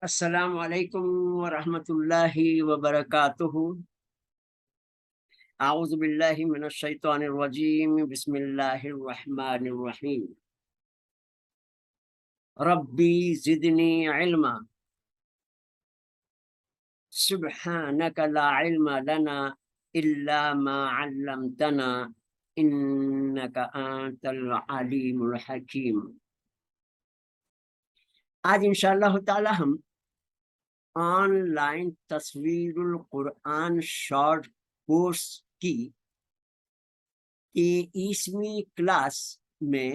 السلام علیکم ورحمۃ اللہ وبرکاتہ۔ اعوذ باللہ من الشیطان الرجیم، بسم اللہ الرحمن الرحیم۔ ربی زدنی علما، سبحانک لا علم لنا الا ما علمتنا انک انت العلیم الحکیم۔ آج انشاءاللہ تعالی ہم آن لائن تصویر القرآن شارٹ کورس کی 23ویں کلاس میں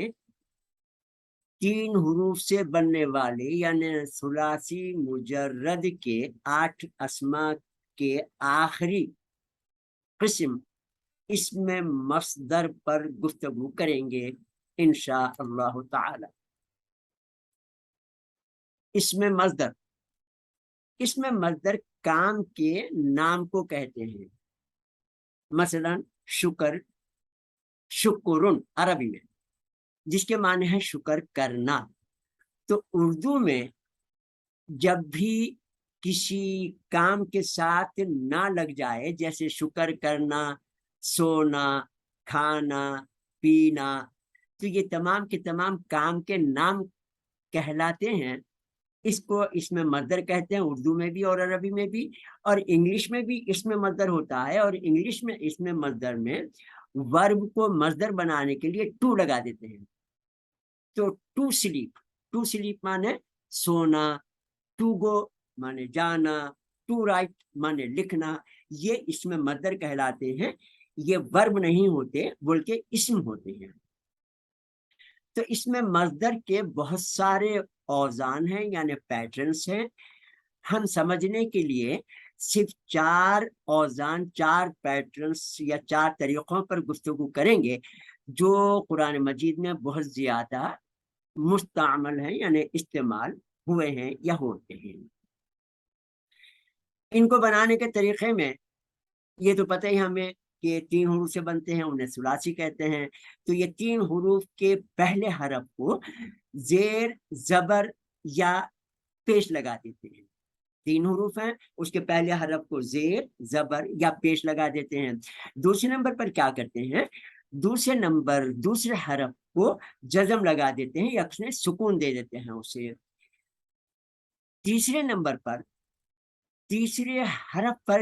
3 حروف سے بننے والے یعنی ثلاثی مجرد کے 8 اسماء کے آخری قسم اسم مصدر پر گفتگو کریں گے انشاء اللہ تعالی۔ اسم مصدر کام کے نام کو کہتے ہیں، مثلا شکرن عربی میں، جس کے معنی ہے شکر کرنا۔ تو اردو میں جب بھی کسی کام کے ساتھ نہ لگ جائے، جیسے شکر کرنا، سونا، کھانا، پینا، تو یہ تمام کے تمام کام کے نام کہلاتے ہیں۔ اس کو اسم مصدر کہتے ہیں، اردو میں بھی اور عربی میں بھی، اور انگلش میں بھی اسم مصدر ہوتا ہے۔ اور انگلش میں اسم مصدر میں ورب کو مصدر بنانے کے لیے ٹو لگا دیتے ہیں۔ تو ٹو سلیپ مانے سونا، ٹو گو مانے جانا، ٹو رائٹ مانے لکھنا، یہ اسم مصدر کہلاتے ہیں۔ یہ ورب نہیں ہوتے بلکہ اسم ہوتے ہیں۔ تو اس میں مصدر کے بہت سارے اوزان ہیں یعنی پیٹرنز ہیں۔ ہم سمجھنے کے لیے صرف 4 اوزان، 4 پیٹرنز یا 4 طریقوں پر گفتگو کریں گے جو قرآن مجید میں بہت زیادہ مستعمل ہیں یعنی استعمال ہوئے ہیں یا ہوتے ہیں۔ ان کو بنانے کے طریقے میں یہ تو پتہ ہی ہمیں کہ 3 حروف سے بنتے ہیں، انہیں ثلاثی کہتے ہیں۔ تو یہ 3 حروف کے پہلے حرف کو زیر، زبر یا پیش لگا دیتے ہیں۔ 3 حروف ہیں، اس کے پہلے حرف کو زیر، زبر یا پیش لگا دیتے ہیں۔ دوسرے نمبر پر کیا کرتے ہیں، دوسرے حرف کو جزم لگا دیتے ہیں یا سکون دے دیتے ہیں اسے۔ تیسرے نمبر پر تیسرے حرف پر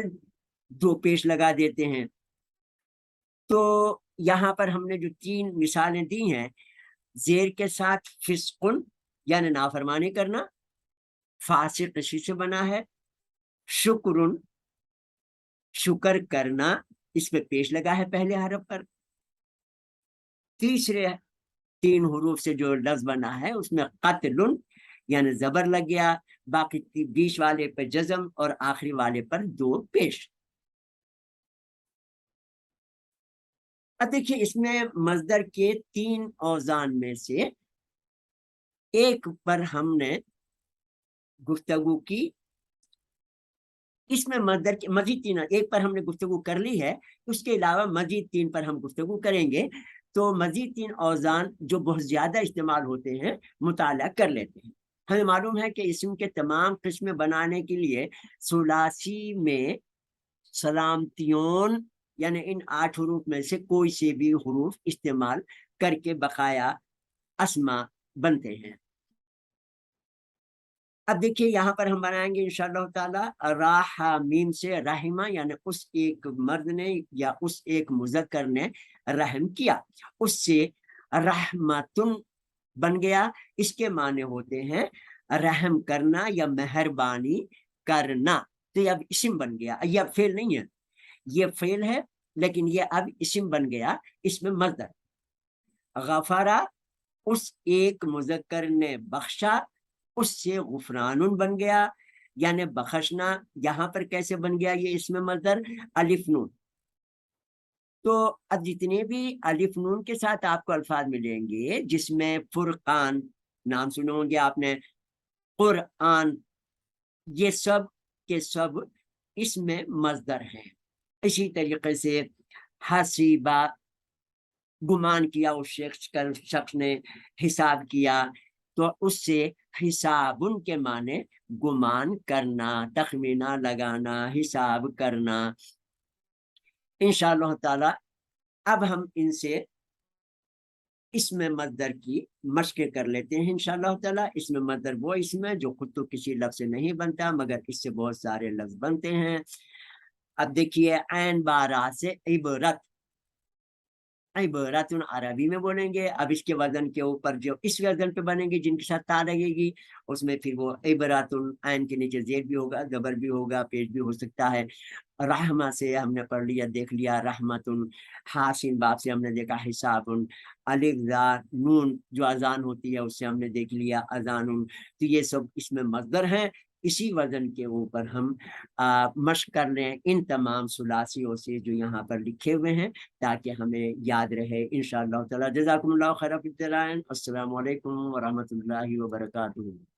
2 پیش لگا دیتے ہیں۔ تو یہاں پر ہم نے جو 3 مثالیں دی ہیں، زیر کے ساتھ فسقن یعنی نافرمانی کرنا، فاسق اسی سے بنا ہے، شکرن شکر کرنا، اس پہ پیش لگا ہے پہلے حرف پر۔ تیسرے 3 حروف سے جو لفظ بنا ہے اس میں قتلن یعنی زبر لگ گیا، باقی 20 والے پر جزم اور آخری والے پر 2 پیش۔ اب دیکھیے اس میں مصدر کے 3 اوزان میں سے ایک پر ہم نے گفتگو کی، اس میں مصدر کے مزید 3، ایک پر ہم نے گفتگو کر لی ہے، اس کے علاوہ مزید 3 پر ہم گفتگو کریں گے۔ تو مزید 3 اوزان جو بہت زیادہ استعمال ہوتے ہیں مطالعہ کر لیتے ہیں۔ ہمیں معلوم ہے کہ اسم کے تمام قسمیں بنانے کے لیے ثلاثی میں سلامتیون یعنی ان 8 حروف میں سے کوئی سے بھی حروف استعمال کر کے بقایا اسما بنتے ہیں۔ اب دیکھیے یہاں پر ہم بنائیں گے انشاءاللہ تعالی راہ میم سے رحمہ، یعنی اس ایک مرد نے یا اس ایک مذکر نے رحم کیا، اس سے رحمتن بن گیا۔ اس کے معنی ہوتے ہیں رحم کرنا یا مہربانی کرنا۔ تو یہ اب اسم بن گیا، یہ اب فعل نہیں ہے، یہ فعل ہے لیکن یہ اب اسم بن گیا، اس میں مصدر۔ غفرا اس ایک مذکر نے بخشا، اس سے غفران بن گیا یعنی بخشنا۔ یہاں پر کیسے بن گیا یہ اسم مصدر، الف نون۔ تو اب جتنے بھی الف نون کے ساتھ آپ کو الفاظ ملیں گے جس میں فرقان نام سنے ہوں گے آپ نے، قرآن، یہ سب کے سب اسم مصدر ہیں۔ اسی طریقے سے حسیبہ گمان کیا اس شخص نے، حساب کیا، تو اس سے حسابن کے معنی گمان کرنا، تخمینہ لگانا، حساب کرنا۔ انشاءاللہ تعالی اب ہم ان سے اسم مصدر کی مشق کر لیتے ہیں انشاءاللہ تعالی۔ اسم مصدر وہ اسم ہے جو خود تو کسی لفظ سے نہیں بنتا مگر اس سے بہت سارے لفظ بنتے ہیں۔ اب دیکھیے عین بارا سے عبرت، عبرت عربی میں بولیں گے۔ اب اس کے وزن کے اوپر جو اس وزن پہ بنیں گے جن کے ساتھ تا لگے گی اس میں پھر وہ عبرت، عین کے نیچے زیر بھی ہوگا، زبر بھی ہوگا، پیش بھی ہو سکتا ہے۔ رحمہ سے ہم نے پڑھ لیا دیکھ لیا رحمت، حاسن باب سے ہم نے دیکھا حساب، الف زا نون جو اذان ہوتی ہے اس سے ہم نے دیکھ لیا اذان۔ تو یہ سب اس میں مصدر ہیں، اسی وزن کے اوپر ہم مشق کر لیں ان تمام ثلاثیوں سے جو یہاں پر لکھے ہوئے ہیں تاکہ ہمیں یاد رہے انشاءاللہ تعالی۔ جزاکم اللہ خیر فی السلام علیکم ورحمۃ اللہ وبرکاتہ۔